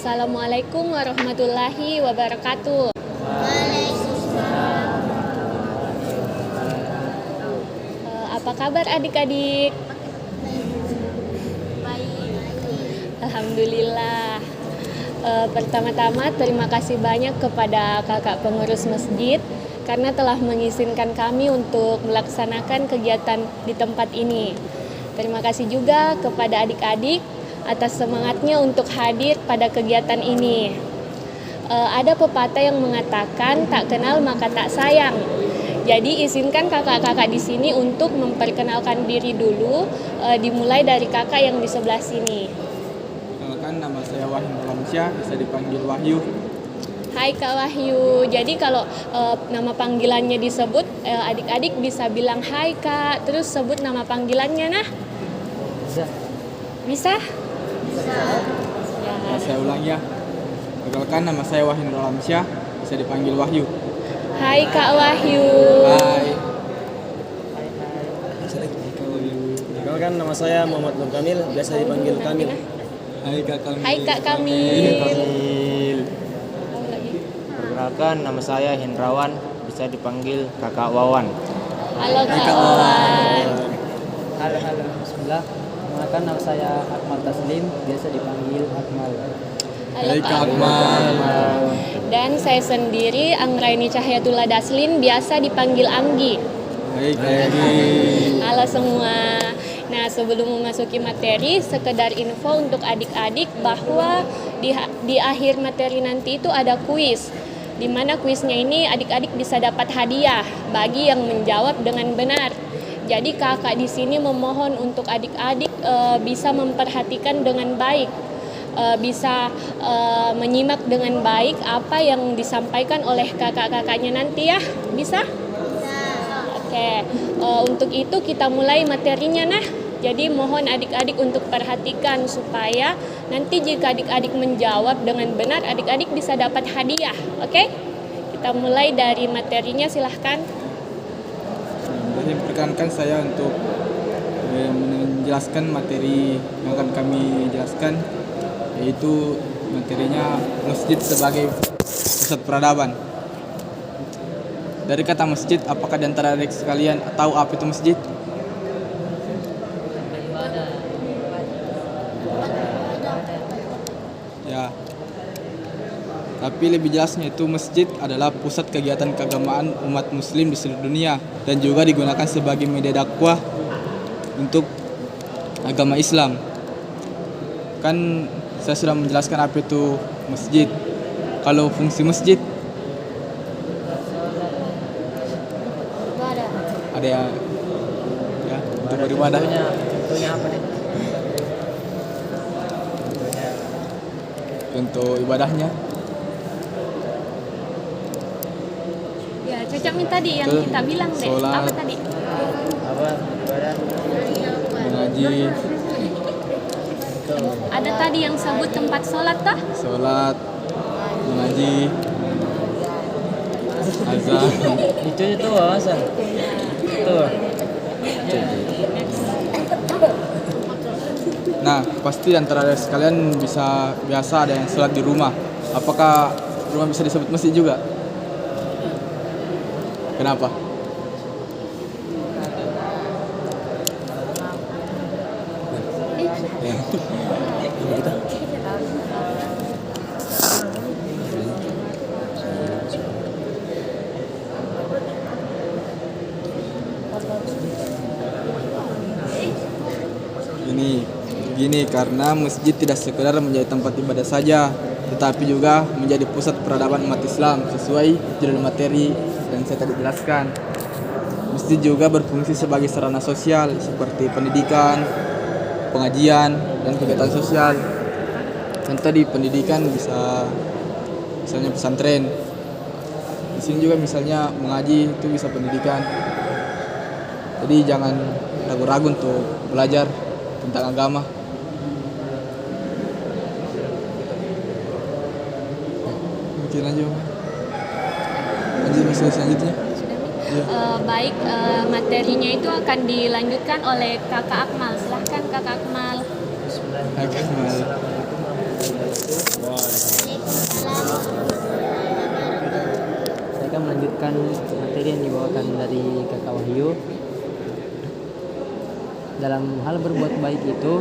Assalamualaikum warahmatullahi wabarakatuh. Apa kabar adik-adik? Alhamdulillah. Pertama-tama terima kasih banyak kepada kakak pengurus masjid karena telah mengizinkan kami untuk melaksanakan kegiatan di tempat ini. Terima kasih juga kepada adik-adik atas semangatnya untuk hadir pada kegiatan ini. Ada pepatah yang mengatakan tak kenal maka tak sayang. Jadi izinkan kakak-kakak di sini untuk memperkenalkan diri dulu, dimulai dari kakak yang di sebelah sini. Kenalkan, nama saya Wahyu Alamsyah, bisa dipanggil Wahyu. Hai Kak Wahyu. Jadi kalau nama panggilannya disebut, adik-adik bisa bilang hai Kak, terus sebut nama panggilannya nah. Bisa? Nah, saya ulang ya. Perkenalkan, nama saya Wahyu Alamsyah, bisa dipanggil Wahyu. Hai Kak Wahyu. Hai. Perkenalkan, nama saya Muhammad Nur Kamil, biasa dipanggil Kamil. Hai Kak Kamil. Hai Kak Kamil. Perkenalkan, nama saya Hendrawan, bisa dipanggil Kakak Wawan. Halo Kak Wawan. Halo, bismillah. Perkenalkan, nama saya Akmal Taslim, biasa dipanggil Akmal. Halo Hai Kak Kak Akmal. Dan saya sendiri Anggraini Cahyatullah Daslin, biasa dipanggil Anggi. Hai Kak Anggi. Halo semua. Nah, sebelum memasuki materi, sekedar info untuk adik-adik bahwa di akhir materi nanti itu ada kuis. Di mana kuisnya ini adik-adik bisa dapat hadiah bagi yang menjawab dengan benar. Jadi kakak di sini memohon untuk adik-adik bisa memperhatikan dengan baik, bisa menyimak dengan baik apa yang disampaikan oleh kakak-kakaknya nanti ya. Bisa? Oke, untuk itu kita mulai materinya nah. Jadi mohon adik-adik untuk perhatikan supaya nanti jika adik-adik menjawab dengan benar, adik-adik bisa dapat hadiah. Oke? Kita mulai dari materinya, silahkan. Jadi perkenalkan saya untuk menjelaskan materi yang akan kami jelaskan, yaitu materinya masjid sebagai pusat peradaban. Dari kata masjid, apakah di antara adik sekalian tahu apa itu masjid? Ya. Tapi lebih jelasnya itu masjid adalah pusat kegiatan keagamaan umat muslim di seluruh dunia dan juga digunakan sebagai media dakwah untuk agama Islam. Kan saya sudah menjelaskan apa itu masjid. Kalau fungsi masjid ada ya untuk beribadah. Tentunya apa nih? Untuk ibadahnya Ya, cocoknya tadi yang Betul. kita bilang deh. Sholat. Apa tadi? Apa? Ibadah. mengaji, Ada tadi yang sebut tempat sholat toh? sholat, mengaji, azan. Itu Hasan. Itu. Nah, pasti antara sekalian biasa ada yang sholat di rumah. Apakah rumah bisa disebut masjid juga? Kenapa? Gini, karena masjid tidak sekedar menjadi tempat ibadah saja, tetapi juga menjadi pusat peradaban umat Islam sesuai judul materi yang saya tadi jelaskan. Masjid juga berfungsi sebagai sarana sosial seperti pendidikan, pengajian, dan kegiatan sosial. Contoh di pendidikan bisa misalnya pesantren. Di sini juga misalnya mengaji itu bisa pendidikan. Jadi jangan ragu-ragu untuk belajar tentang agama. Mungkin aja lanjut masalah selanjutnya. Baik, materinya itu akan dilanjutkan oleh Kakak Akmal. Silahkan Kakak Akmal. Akmal. Saya akan melanjutkan materi yang dibawakan dari Kakak Wahyu. Dalam hal berbuat baik itu,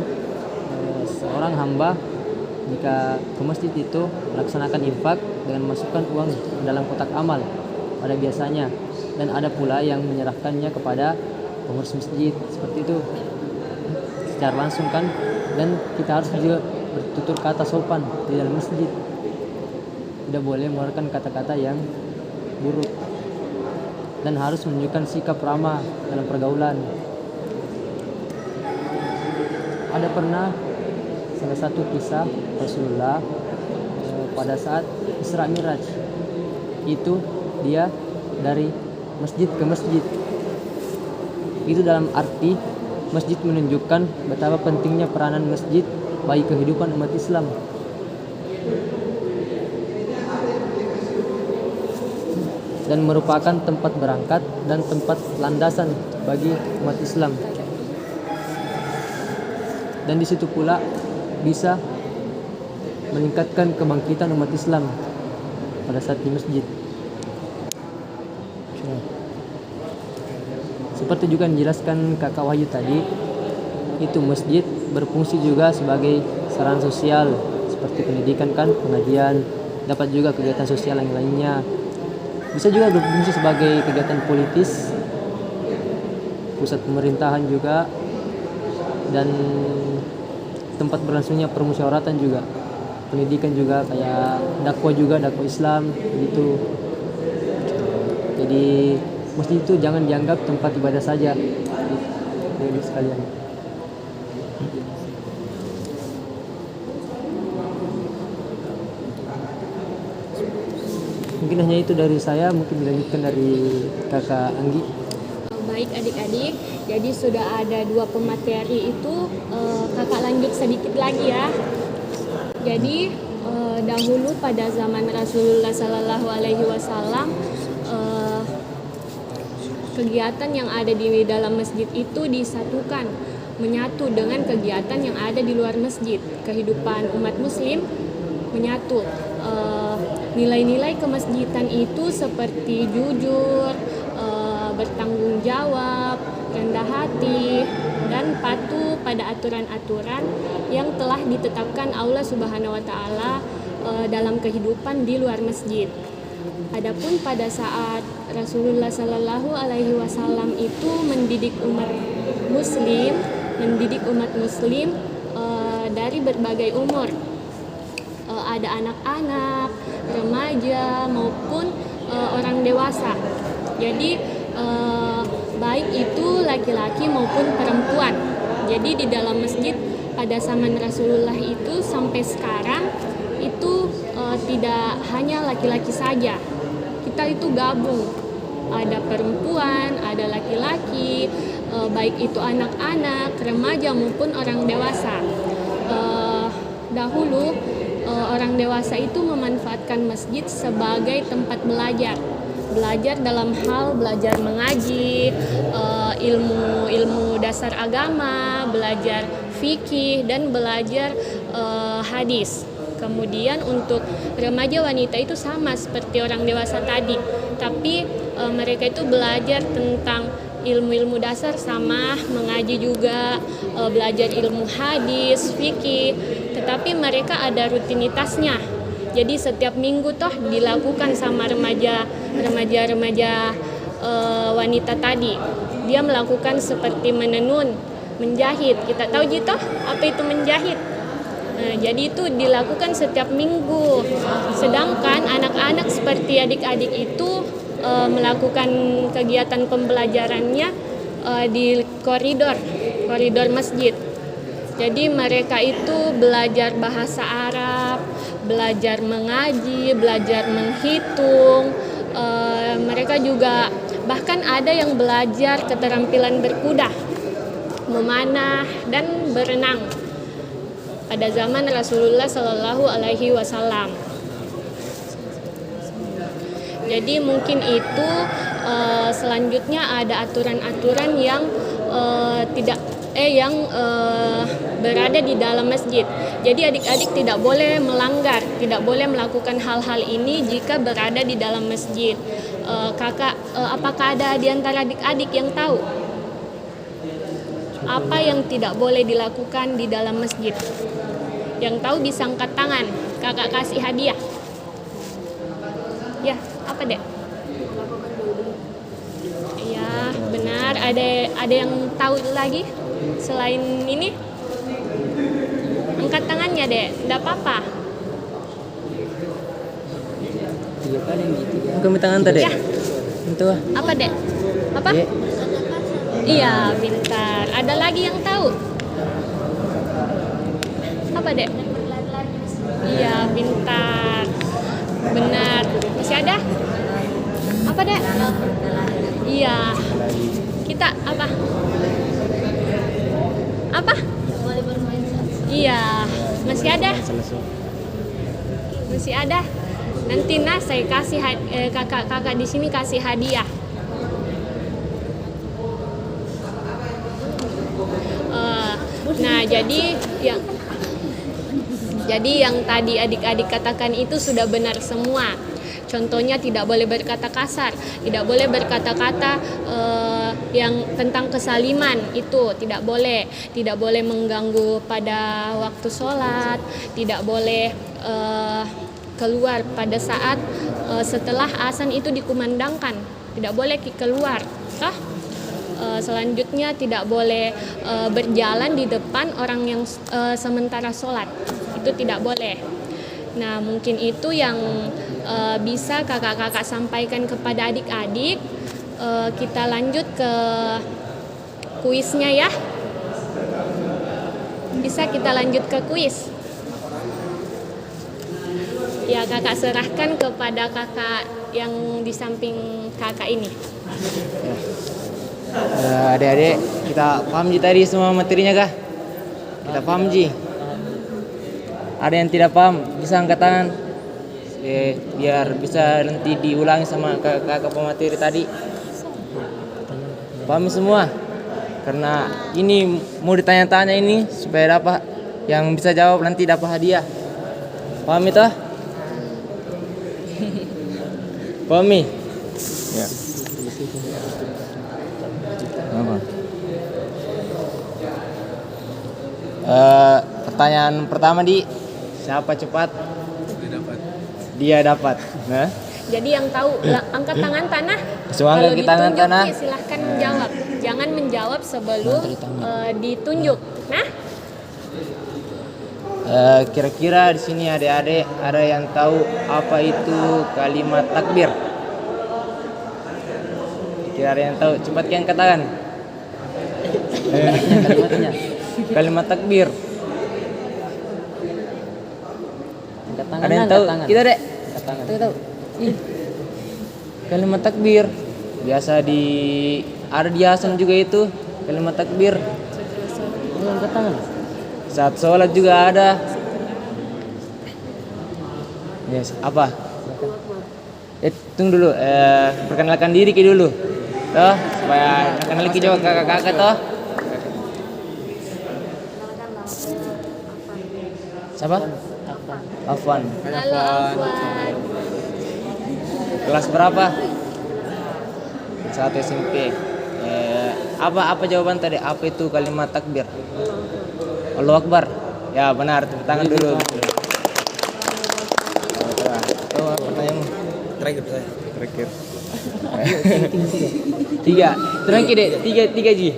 seorang hamba jika ke masjid itu melaksanakan infak dengan memasukkan uang dalam kotak amal pada biasanya, dan ada pula yang menyerahkannya kepada pengurus masjid seperti itu secara langsung kan. Dan kita harus juga bertutur kata sopan di dalam masjid, tidak boleh mengeluarkan kata-kata yang buruk, dan harus menunjukkan sikap ramah dalam pergaulan. Ada pernah salah satu kisah Rasulullah pada saat Isra Miraj, itu dia dari masjid ke masjid. Itu dalam arti masjid menunjukkan betapa pentingnya peranan masjid bagi kehidupan umat Islam. Dan merupakan tempat berangkat dan tempat landasan bagi umat Islam. Dan di situ pula bisa meningkatkan kebangkitan umat Islam pada saat di masjid. Seperti juga yang dijelaskan Kakak Wahyu tadi, itu masjid berfungsi juga sebagai sarana sosial seperti pendidikan kan, pengajian, dapat juga kegiatan sosial yang lainnya. Bisa juga berfungsi sebagai kegiatan politis, pusat pemerintahan juga, dan tempat berlangsungnya permusyawaratan juga, pendidikan juga, kayak dakwah juga, dakwah Islam gitu. Jadi masjid itu jangan dianggap tempat ibadah saja, jadi sekalian. Mungkin hanya itu dari saya, mungkin dilanjutkan dari Kakak Anggi. Baik adik-adik, jadi sudah ada 2 pemateri itu, kakak lanjut sedikit lagi ya. Jadi dahulu pada zaman Rasulullah Sallallahu Alaihi Wasallam, kegiatan yang ada di dalam masjid itu disatukan, menyatu dengan kegiatan yang ada di luar masjid. Kehidupan umat muslim menyatu. Nilai-nilai kemasjidan itu seperti jujur, bertanggung jawab, rendah hati, dan patuh pada aturan-aturan yang telah ditetapkan Allah Subhanahu wa taala dalam kehidupan di luar masjid. Adapun pada saat Rasulullah Sallallahu Alaihi Wasallam itu mendidik umat muslim dari berbagai umur, ada anak-anak, remaja maupun orang dewasa. Jadi baik itu laki-laki maupun perempuan. Jadi di dalam masjid pada zaman Rasulullah itu sampai sekarang itu tidak hanya laki-laki saja. Kita itu gabung, ada perempuan, ada laki-laki, baik itu anak-anak, remaja maupun orang dewasa. Dahulu orang dewasa itu memanfaatkan masjid sebagai tempat belajar dalam hal belajar mengaji, ilmu dasar agama, belajar fikih, dan belajar hadis. Kemudian untuk remaja wanita itu sama seperti orang dewasa tadi, tapi mereka itu belajar tentang ilmu-ilmu dasar sama, mengaji juga, belajar ilmu hadis, fikih, tetapi mereka ada rutinitasnya. Jadi setiap minggu toh dilakukan sama remaja wanita tadi. Dia melakukan seperti menenun, menjahit. Kita tahu gitu apa itu menjahit. Nah, jadi itu dilakukan setiap minggu. Sedangkan anak-anak seperti adik-adik itu melakukan kegiatan pembelajarannya di koridor masjid. Jadi mereka itu belajar bahasa Arab, belajar mengaji, belajar menghitung. Mereka juga bahkan ada yang belajar keterampilan berkuda, memanah, dan berenang pada zaman Rasulullah Sallallahu Alaihi Wasallam. Jadi mungkin itu selanjutnya ada aturan-aturan yang tidak berada di dalam masjid. Jadi adik-adik tidak boleh melanggar, tidak boleh melakukan hal-hal ini jika berada di dalam masjid. Apakah ada di antara adik-adik yang tahu apa yang tidak boleh dilakukan di dalam masjid? Yang tahu bisa angkat tangan. Kakak kasih hadiah. Ya, apa dek? Ya, benar. Ada yang tahu lagi selain ini? Angkat tangannya dek, tidak apa-apa. 3 kali gitu. Kami tangan tadi. Ya. Itu Apa dek? Apa? Iya, pintar. Ada lagi yang tahu? Apa dek? Iya, pintar. Benar. Masih ada? Apa dek? Iya. Kita apa? Apa? Iya. Masih ada? Masih ada? Nanti saya kasih kakak di sini kasih hadiah. Nah, jadi yang tadi adik-adik katakan itu sudah benar semua. Contohnya tidak boleh berkata kasar, tidak boleh berkata-kata yang tentang kesaliman, itu tidak boleh mengganggu pada waktu sholat, tidak boleh keluar pada saat setelah azan itu dikumandangkan, tidak boleh keluar. Selanjutnya tidak boleh berjalan di depan orang yang sementara sholat, itu tidak boleh. Nah, mungkin itu yang bisa kakak-kakak sampaikan kepada adik-adik. Kita lanjut ke kuisnya ya. Bisa kita lanjut ke kuis. Ya, kakak serahkan kepada kakak yang di samping kakak ini. Adik-adik, kita paham Ji tadi semua materinya kah? Kita paham Ji. Ada yang tidak paham bisa angkat tangan. Biar bisa nanti diulangi sama kakak pemateri tadi. Paham semua? Karena ini mau ditanya-tanya ini supaya dapat yang bisa jawab nanti dapat hadiah. Paham itu? Paham Mi? Ya. Apa? Pertanyaan pertama siapa cepat? Dia dapat. Nah. Jadi yang tahu angkat tangan tanah. Kalau ditunjuk tanah. silahkan menjawab. Jangan menjawab sebelum ditunjuk. Nah. Kira-kira di sini adik-adik ada yang tahu apa itu kalimat takbir? Kira ada yang tahu? Cepat yang katakan. Kalimatnya. Kalimat takbir. Angkat tangan. Ada yang tahu? Kita dek. Angkat tangan. Kita tahu. Kalimat takbir biasa ada di azan juga itu kalimat takbir. Angkat tangan. Saat sholat juga ada. Yes, apa? Tunggu dulu. Perkenalkan diri dulu. Toh, supaya kenal lagi juga kakak-kakak toh. Siapa? Afwan. Halo Afwan. Kelas berapa? 1 SMP. Apa jawaban tadi? Apa itu kalimat takbir? Allahu Akbar. Ya benar, tepuk tangan dulu. Pertanyaanmu. Terakhir saya. Terakhir. 3. Terakhir deh. 3 Ji.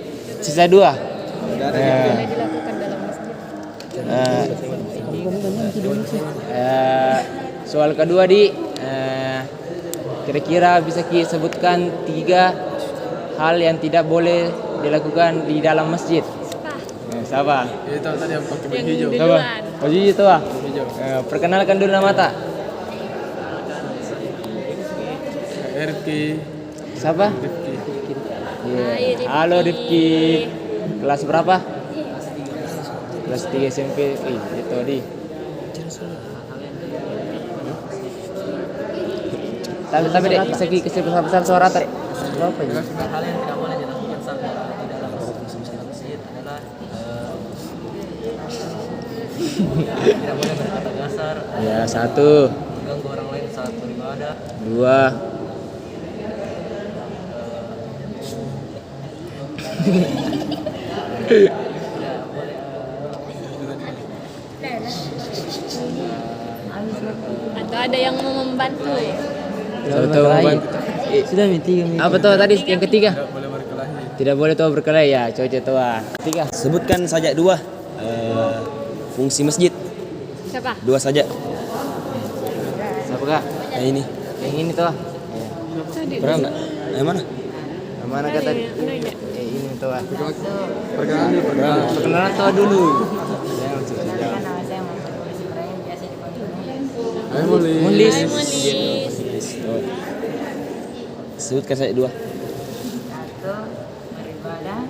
Sisa 2. Boleh dilakukan dalam masjid. Soal kedua kira-kira bisa sebutkan 3 hal yang tidak boleh dilakukan di dalam masjid. Siapa? Itu tadi yang pakai baju Yang hijau. duluan. Baju hijau ah. Perkenalkan dulu nama tak. Rifki. Siapa? Rifki. Hai, Rifki. Halo Rifki. Kelas berapa? Kelas 3 SMP. Itu di. Tapi dek, segi besar suara tadi. Berapa ini? Hal yang tidak boleh dilakukan saat di dalam masjid adalah Tidak boleh berkata kasar, Ya, 1, mengganggu orang lain saat beribadah. 2, Atau ada yang mau membantu? Sudah Mi, 3 Mi. Apa tuh tadi yang ketiga? Tidak boleh berkelahi. Tidak boleh tuh berkelahi ya, coba tuh. 3. Sebutkan saja 2 fungsi masjid. Siapa? 2 saja. Siapa kah? Yang ini. Yang ini tuh. Tadi. Pernah enggak? Yang mana? Yang mana kata? Nanya. Ini tuh. Perkenalan dulu, perkenalan. Perkenalan tuh dulu. Nama saya Muhammad Mulis Ibrahim, biasa dipanggil Mulis. Ayo Mulis. Mulis. Hai Mulis. Oh. Sebutkan saja 2. 1. Beribadah.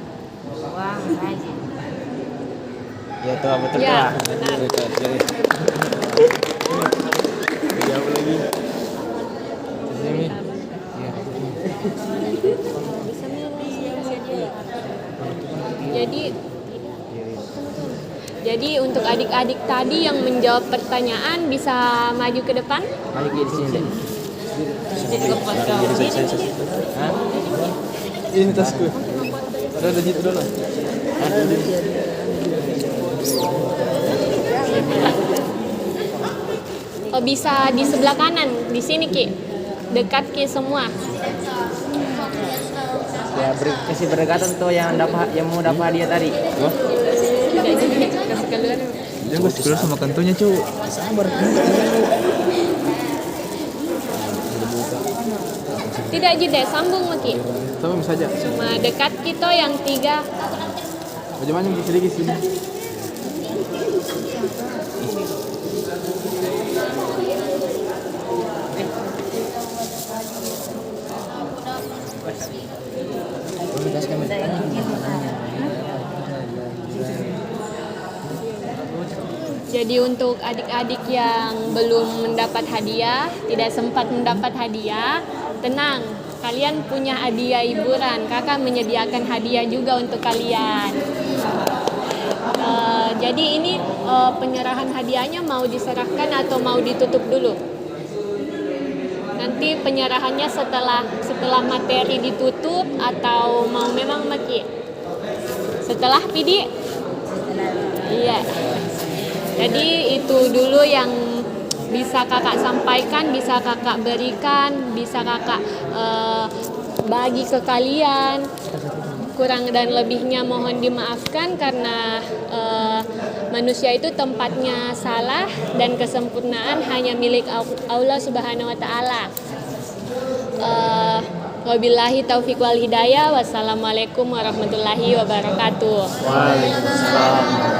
2. Mengaji. Ya tuh betul Ya, tuh. benar. Jadi untuk adik-adik tadi yang menjawab pertanyaan bisa maju ke depan. Maju ke sini deh. Hah? Ini tasku. Ada gitu dulu. Oh, bisa di sebelah kanan, di sini Ki. Dekat Ki semua. Ya kasih berdekatan tuh yang mau dapat hadiah tadi. Tidak jadi kasih keluar. Dia gue sekolah sama kantornya cu. Tidak jadi sambung Ki. Sama saja. Cuma dekat kita yang 3. Bagaimana yang sedikit sini? Jadi untuk adik-adik yang belum mendapat hadiah, tidak sempat mendapat hadiah, tenang, kalian punya hadiah hiburan. Kakak menyediakan hadiah juga untuk kalian. Jadi ini penyerahan hadiahnya mau diserahkan atau mau ditutup dulu? Nanti penyerahannya setelah materi ditutup atau mau memang Maki? Setelah Pidi? Iya. Jadi itu dulu yang bisa kakak sampaikan, bisa kakak berikan, bisa kakak bagi ke kalian. Kurang dan lebihnya mohon dimaafkan karena manusia itu tempatnya salah dan kesempurnaan hanya milik Allah Subhanahu wa taala. Wabillahi taufiq wal hidayah. Wassalamualaikum warahmatullahi wabarakatuh. Waalaikumsalam.